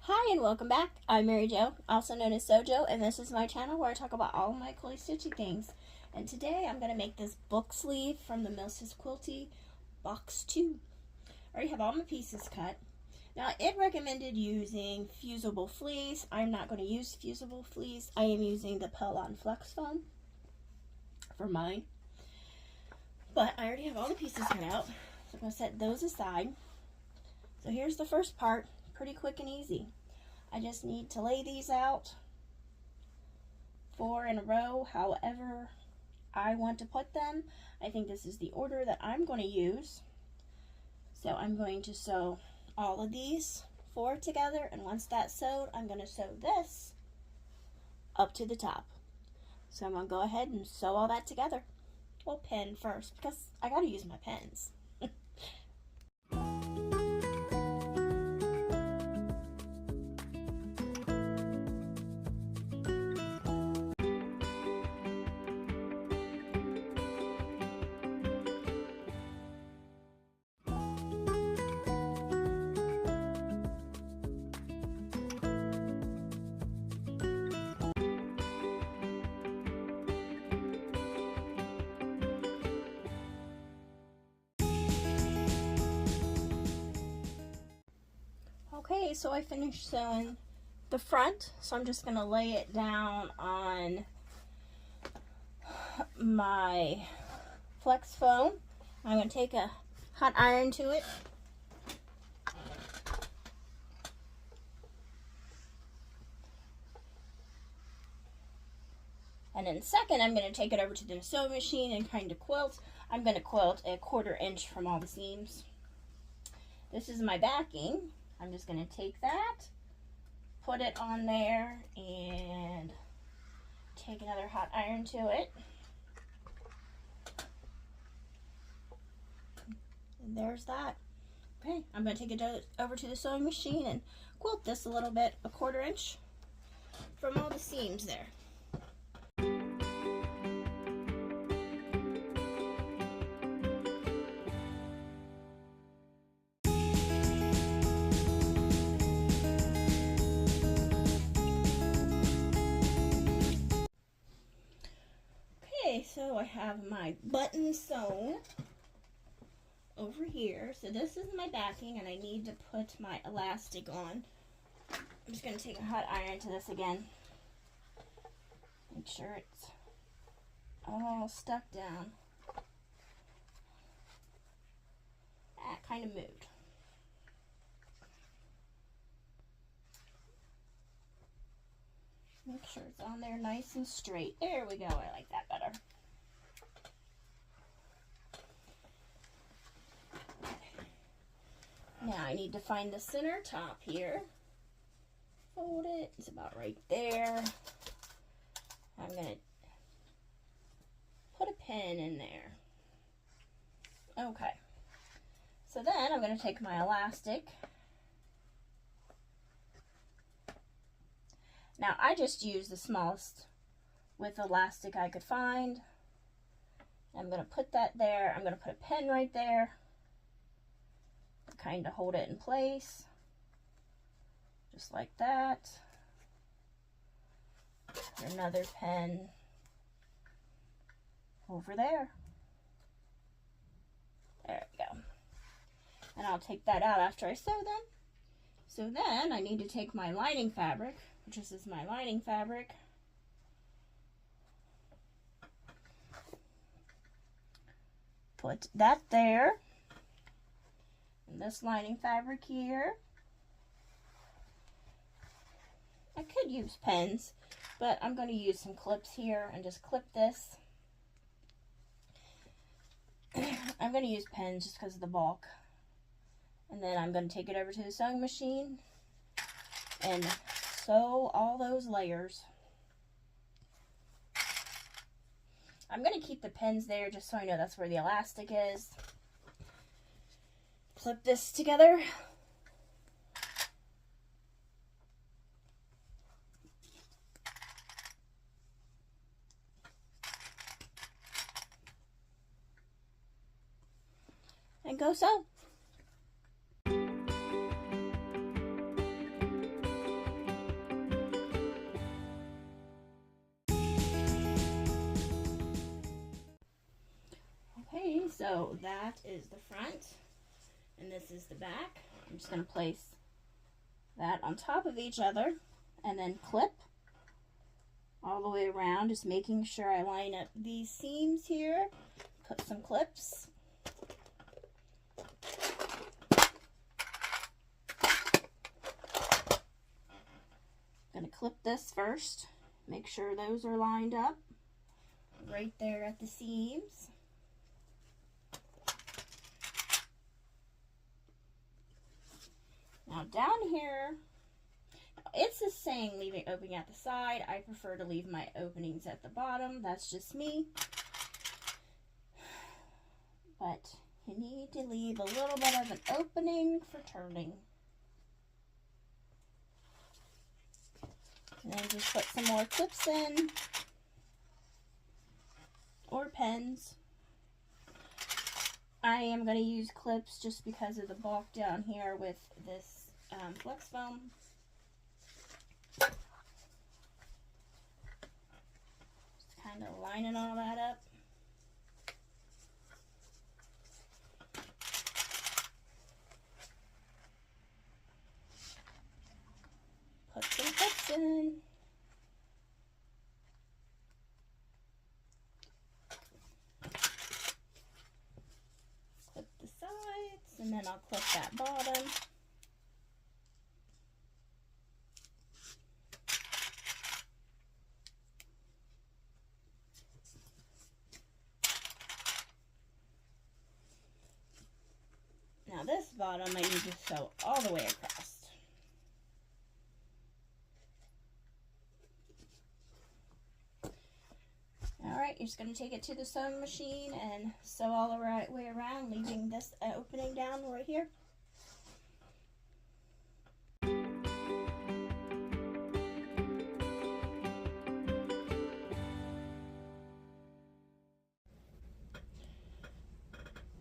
Hi and welcome back. I'm Mary Jo, also known as Sojo, and this is my channel where I talk about all of my quilty stitching things. And today I'm going to make this book sleeve from the Mrs.Quilty box 2. I already have all my pieces cut. Now it recommended using fusible fleece. I'm not going to use fusible fleece. I am using the Pellon Flex Foam for mine. But I already have all the pieces cut out, so I'm going to set those aside. So here's the first part. Pretty quick and easy. I just need to lay these out 4 in a row, however I want to put them. I think this is the order that I'm going to use. So I'm going to sew all of these 4 together, and once that's sewed, I'm going to sew this up to the top. So I'm going to go ahead and sew all that together. We'll pin first because I got to use my pins. Okay, so I finished sewing the front, so I'm just going to lay it down on my flex foam. I'm going to take a hot iron to it. And in a second, I'm going to take it over to the sewing machine and kind of quilt. I'm going to quilt a 1/4 inch from all the seams. This is my backing. I'm just going to take that, put it on there, and take another hot iron to it. And there's that. Okay, I'm going to take it over to the sewing machine and quilt this a little bit, a 1/4 inch from all the seams there. So I have my button sewn over here. So this is my backing, and I need to put my elastic on. I'm just going to take a hot iron to this again. Make sure it's all stuck down. That kind of moved. Make sure it's on there nice and straight. There we go. I like that better. Now I need to find the center top here. Fold it. It's about right there. I'm going to put a pin in there. Okay. So then I'm going to take my elastic. Now I just used the smallest width elastic I could find. I'm going to put that there. I'm going to put a pin right there. Kind of hold it in place, just like that. Put another pin over there. There we go. And I'll take that out after I sew them. So then I need to take my lining fabric, which is my lining fabric. Put that there. This lining fabric here. I could use pins, but I'm going to use some clips here and just clip this. I'm going to use pins just because of the bulk. And then I'm going to take it over to the sewing machine and sew all those layers. I'm going to keep the pins there just so I know that's where the elastic is. Clip this together. And go sew. So that is the front, and this is the back. I'm just going to place that on top of each other and then clip all the way around, just making sure I line up these seams here. Put some clips. I'm going to clip this first, make sure those are lined up right there at the seams. Now down here, it's the saying leaving opening at the side. I prefer to leave my openings at the bottom. That's just me. But you need to leave a little bit of an opening for turning. And then just put some more clips in, or pens. I am going to use clips just because of the bulk down here with this flex foam. Just kind of lining all that up. Put some clips in. Clip the sides, and then I'll clip that bottom. Now this bottom I need to sew all the way across. Alright, you're just going to take it to the sewing machine and sew all the right way around, leaving this opening down right here.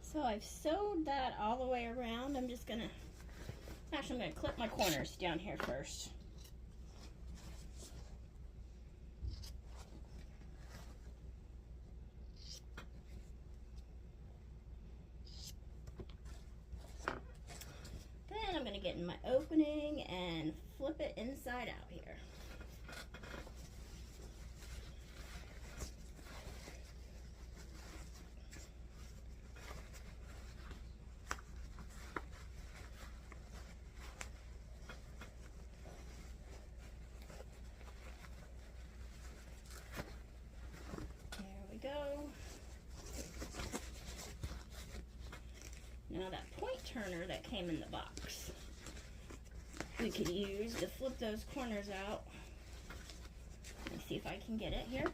So I've sewed that all the way around. I'm going to clip my corners down here first. Then I'm going to get in my opening and flip it inside out here. Go. Now that point turner that came in the box, we could use to flip those corners out. Let's see if I can get it here.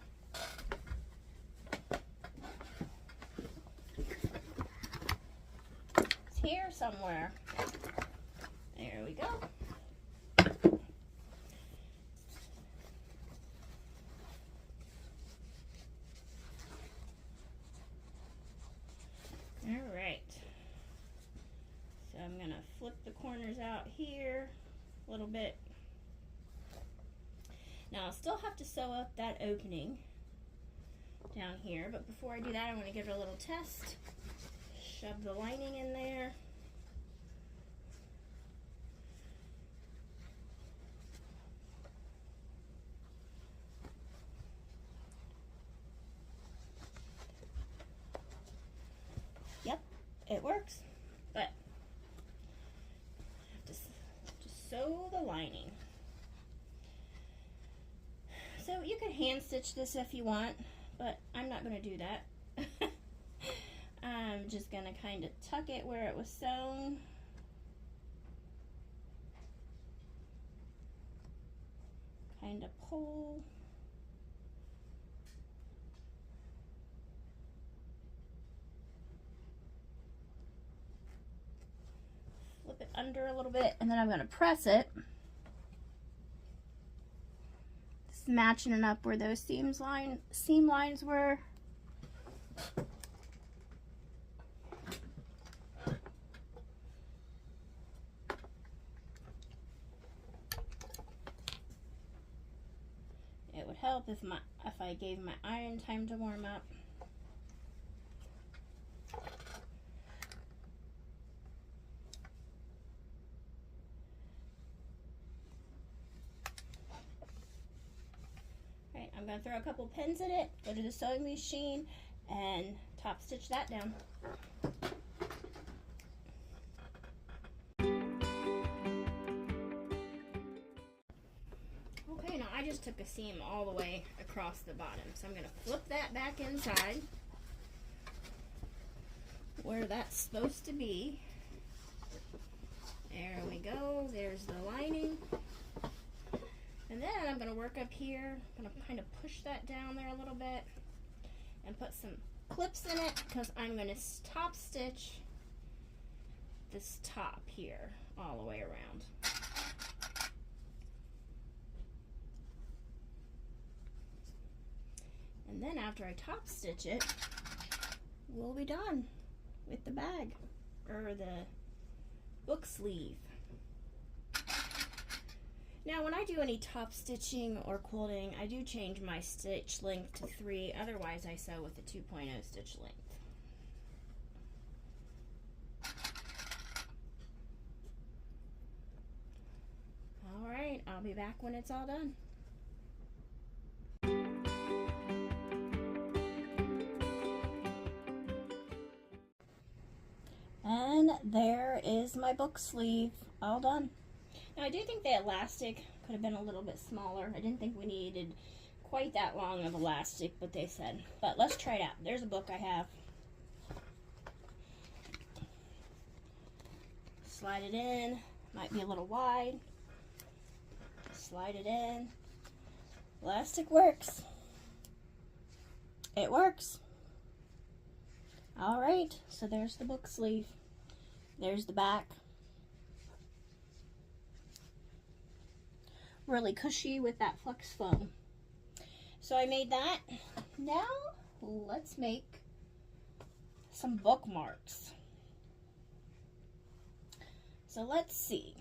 It's here somewhere. There we go. Alright, so I'm going to flip the corners out here a little bit. Now I'll still have to sew up that opening down here, but before I do that I want to give it a little test. Shove the lining in there. It works, but just sew the lining. So you can hand stitch this if you want, but I'm not going to do that. I'm just going to kind of tuck it where it was sewn. Kind of pull. Flip it under a little bit, and then I'm going to press it. Just matching it up where those seam lines were. It would help if I gave my iron time to warm up. going to throw a couple pins in it, go to the sewing machine, and top stitch that down. Okay, now I just took a seam all the way across the bottom, so I'm going to flip that back inside where that's supposed to be. There we go, there's the lining. And then I'm going to work up here. I'm going to kind of push that down there a little bit and put some clips in it because I'm going to top stitch this top here all the way around. And then after I top stitch it, we'll be done with the bag or the book sleeve. Now when I do any top stitching or quilting, I do change my stitch length to 3, otherwise I sew with a 2.0 stitch length. Alright, I'll be back when it's all done. And there is my book sleeve, all done. Now I do think the elastic could have been a little bit smaller. I didn't think we needed quite that long of elastic, but they said. But let's try it out. There's a book I have. Slide it in. Might be a little wide. Slide it in. Elastic works. It works. Alright, so there's the book sleeve. There's the back. Really cushy with that flex foam. So I made that. Now let's make some bookmarks. So let's see.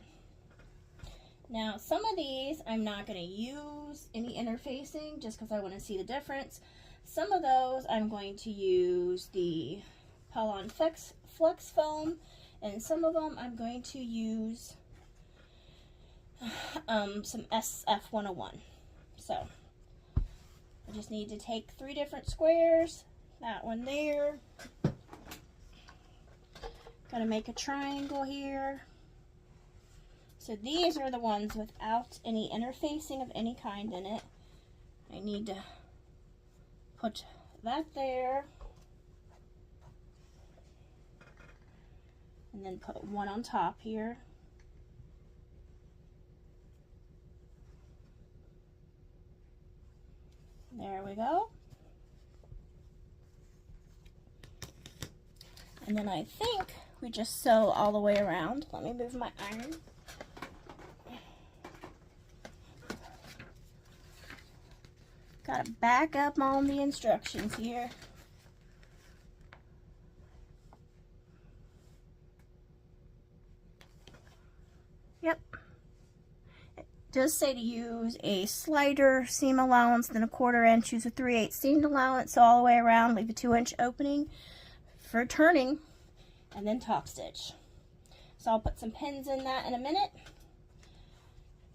Now some of these I'm not going to use any interfacing just because I want to see the difference. Some of those I'm going to use the Pellon flex foam, and some of them I'm going to use some SF101. So I just need to take 3 different squares, that one there, gotta make a triangle here. So these are the ones without any interfacing of any kind in it. I need to put that there and then put one on top here. There we go. And then I think we just sew all the way around. Let me move my iron. Gotta back up on the instructions here. Yep. It does say to use a slighter seam allowance, then a 1/4 inch, use a 3/8 seam allowance all the way around, leave a 2-inch opening for turning, and then top stitch. So I'll put some pins in that in a minute.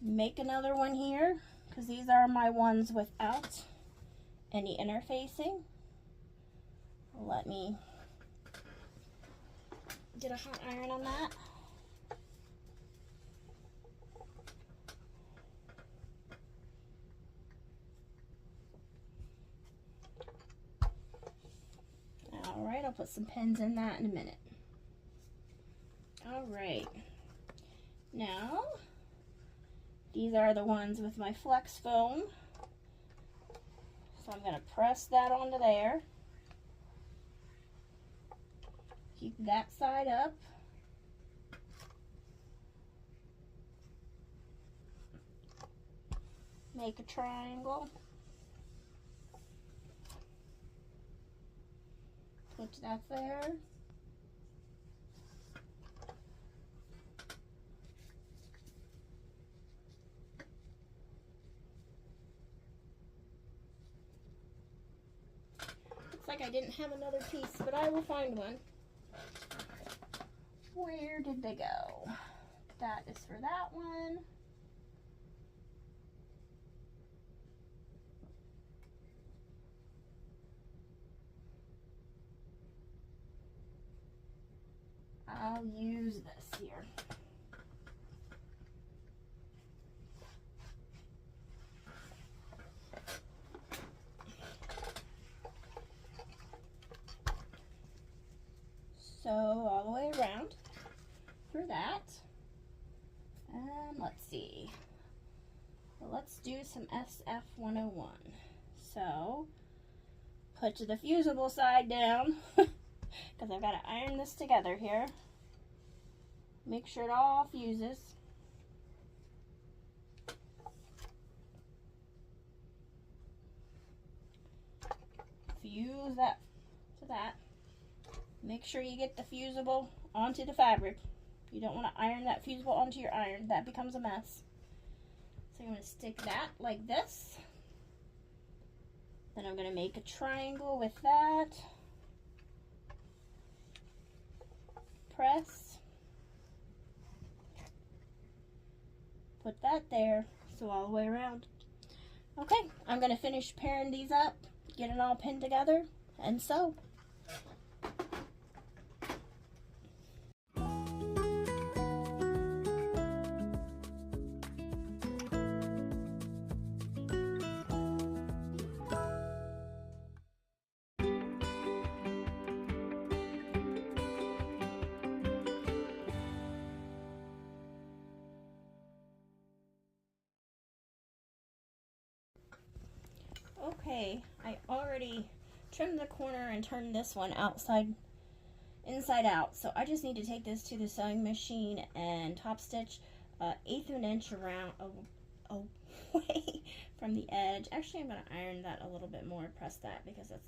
Make another one here, because these are my ones without any interfacing. Let me get a hot iron on that. Alright, I'll put some pins in that in a minute. Alright, now these are the ones with my flex foam. So I'm going to press that onto there. Keep that side up. Make a triangle. Put that there. Looks like I didn't have another piece, but I will find one. Where did they go? That is for that one. I'll use this here. So all the way around for that. Let's see. Well, let's do some SF 101. So put the fusible side down because I've got to iron this together here. Make sure it all fuses. Fuse that to that. Make sure you get the fusible onto the fabric. You don't want to iron that fusible onto your iron. That becomes a mess. So I'm going to stick that like this. Then I'm going to make a triangle with that. Press. Put that there. So all the way around. Okay, I'm going to finish pairing these up. Get it all pinned together and sew. Okay, I already trimmed the corner and turned this one inside out. So I just need to take this to the sewing machine and top stitch 1/8 of an inch around away from the edge. Actually, I'm going to iron that a little bit more, press that, because it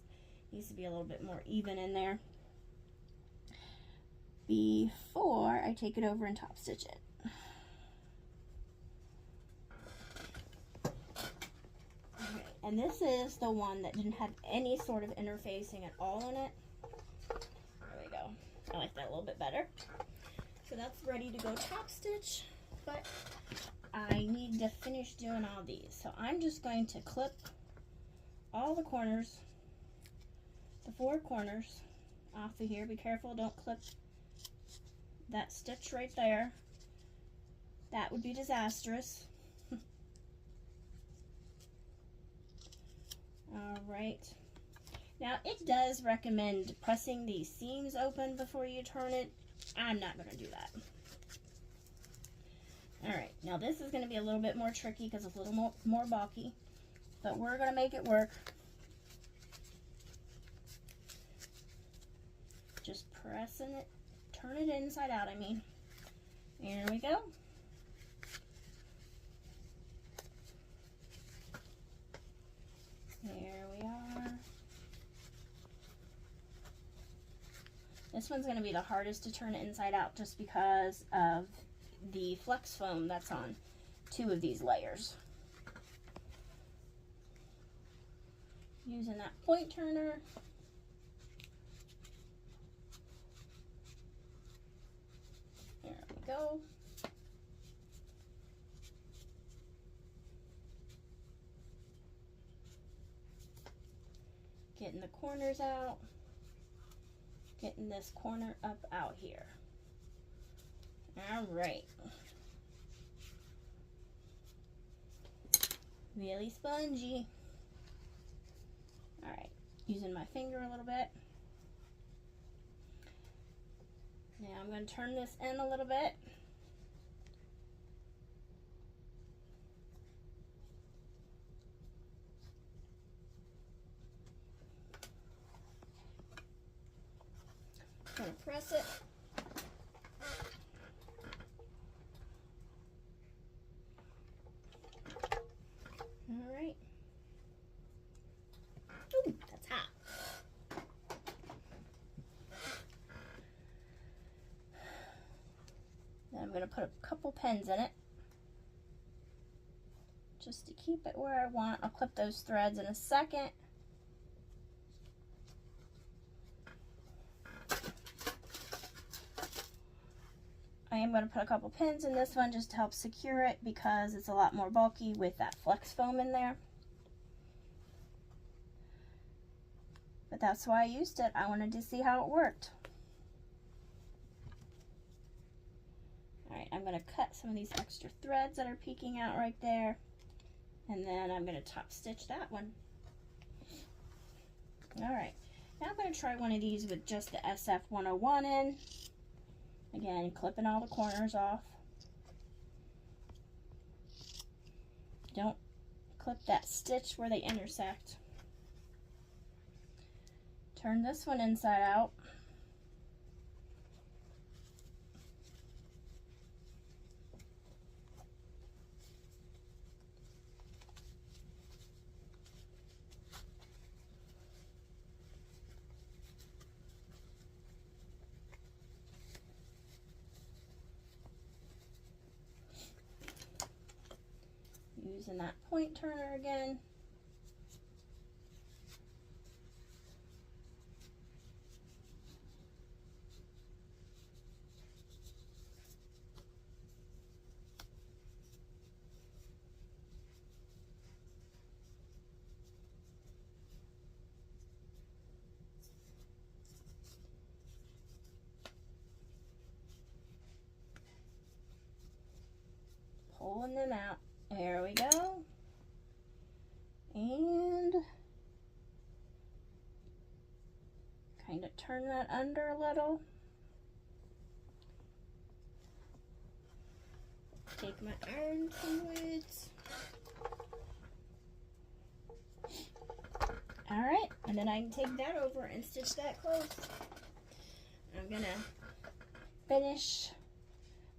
needs to be a little bit more even in there before I take it over and top stitch it. And this is the one that didn't have any sort of interfacing at all in it. There we go. I like that a little bit better. So that's ready to go top stitch, but I need to finish doing all these. So I'm just going to clip all the corners, the 4 corners off of here. Be careful, don't clip that stitch right there. That would be disastrous. Alright, now it does recommend pressing these seams open before you turn it. I'm not going to do that. Alright, now this is going to be a little bit more tricky because it's a little more bulky, but we're going to make it work. Just pressing it, turn it inside out, I mean. Here we go. There we are. This one's going to be the hardest to turn it inside out just because of the flex foam that's on 2 of these layers. Using that point turner. There we go. Getting the corners out, getting this corner up out here. All right. Really spongy. All right, using my finger a little bit. Now I'm going to turn this in a little bit. Gonna press it. All right. Ooh, that's hot. Then I'm gonna put a couple pins in it just to keep it where I want. I'll clip those threads in a second. I am going to put a couple pins in this one just to help secure it because it's a lot more bulky with that flex foam in there. But that's why I used it. I wanted to see how it worked. Alright, I'm going to cut some of these extra threads that are peeking out right there. And then I'm going to top stitch that one. Alright, now I'm going to try one of these with just the SF 101 in. Again, clipping all the corners off. Don't clip that stitch where they intersect. Turn this one inside out. Using that point turner again. Pulling them out. There we go. And kind of turn that under a little. Take my iron fluids. Alright, and then I can take that over and stitch that close. I'm gonna finish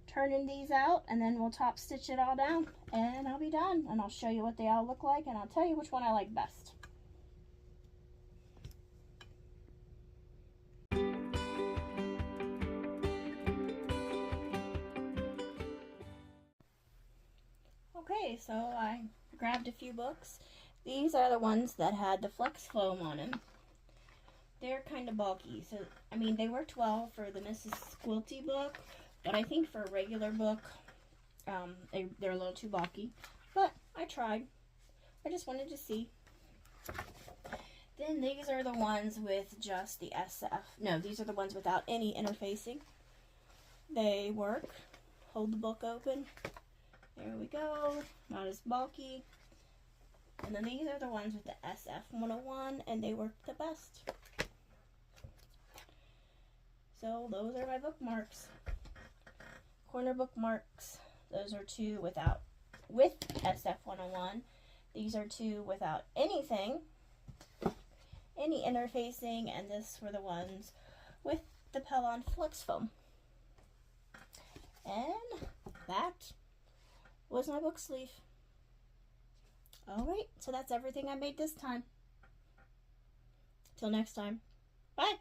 turning these out, and then we'll top stitch it all down, and I'll be done, and I'll show you what they all look like, and I'll tell you which one I like best. Okay, so I grabbed a few books. These are the ones that had the flex foam on them. They're kind of bulky, so I mean they worked well for the Mrs.Quilty book, but I think for a regular book, they're a little too bulky. But I tried. I just wanted to see. Then these are the ones with just the SF. No, these are the ones without any interfacing. They work. Hold the book open. There we go. Not as bulky. And then these are the ones with the SF 101, and they work the best. So those are my bookmarks. Corner bookmarks. Those are two with SF 101. These are two without anything, any interfacing, and this were the ones with the Pellon Flex Foam. And that was my book sleeve. Alright, so that's everything I made this time. Till next time. Bye!